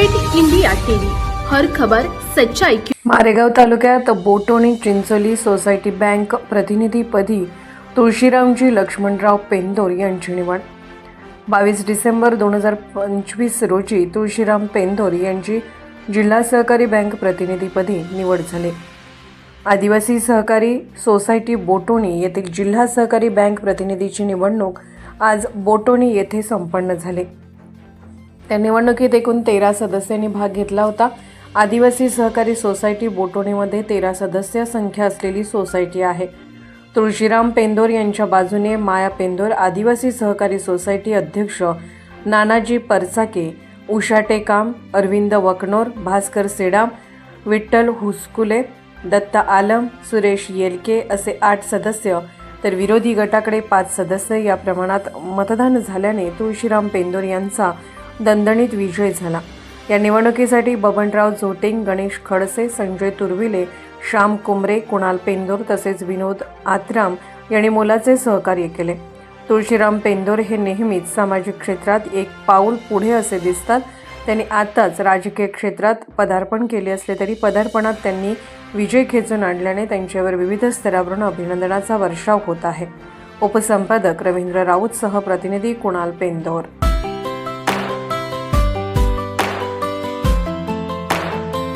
Red India TV, हर खबर सच्चाई की। मारेगाव तालुक्यात बोटोणी चिंचोली सोसायटी बँक प्रतिनिधीपदी तुळशीरामजी लक्ष्मणराव पेंदोर यांची निवड 22 डिसेंबर 2025 रोजी तुळशीराम पेंदोर यांची जिल्हा सहकारी बँक प्रतिनिधीपदी निवड झाली। आदिवासी सहकारी सोसायटी बोटोणी येथील जिल्हा सहकारी बँक प्रतिनिधीची निवडणूक आज बोटोणी येथे संपन्न झाली। त्या निवडणुकीत एकूण 13 सदस्यांनी भाग घेतला होता। आदिवासी सहकारी सोसायटी बोटोणीमध्ये 13 सदस्य संख्या असलेली सोसायटी आहे। तुळशीराम पेंदोर यांच्या बाजूने माया पेंदोर, आदिवासी सहकारी सोसायटी अध्यक्ष नानाजी परचाके, उषा टेकाम, अरविंद वकनोर, भास्कर सेडाम, विठ्ठल हुसकुले, दत्ता आलम, सुरेश येलके असे 8 सदस्य, तर विरोधी गटाकडे 5 सदस्य या प्रमाणात मतदान झाल्याने तुळशीराम पेंदोर यांचा दणदणीत विजय झाला। या निवडणुकीसाठी बबनराव जोटेंग, गणेश खडसे, संजय तुर्विले, श्याम कुमरे, कुणाल पेंदोर तसेच विनोद आत्राम यांनी मोलाचे सहकार्य केले। तुळशीराम पेंदोर हे नेहमीच सामाजिक क्षेत्रात एक पाऊल पुढे असे दिसतात। त्यांनी आताच राजकीय क्षेत्रात पदार्पण केले असले तरी पदार्पणात त्यांनी विजय खेचून आणल्याने त्यांच्यावर विविध स्तरावरून अभिनंदनाचा वर्षाव होत आहे। उपसंपादक रवींद्र राऊत सह प्रतिनिधी कुणाल पेंदोर।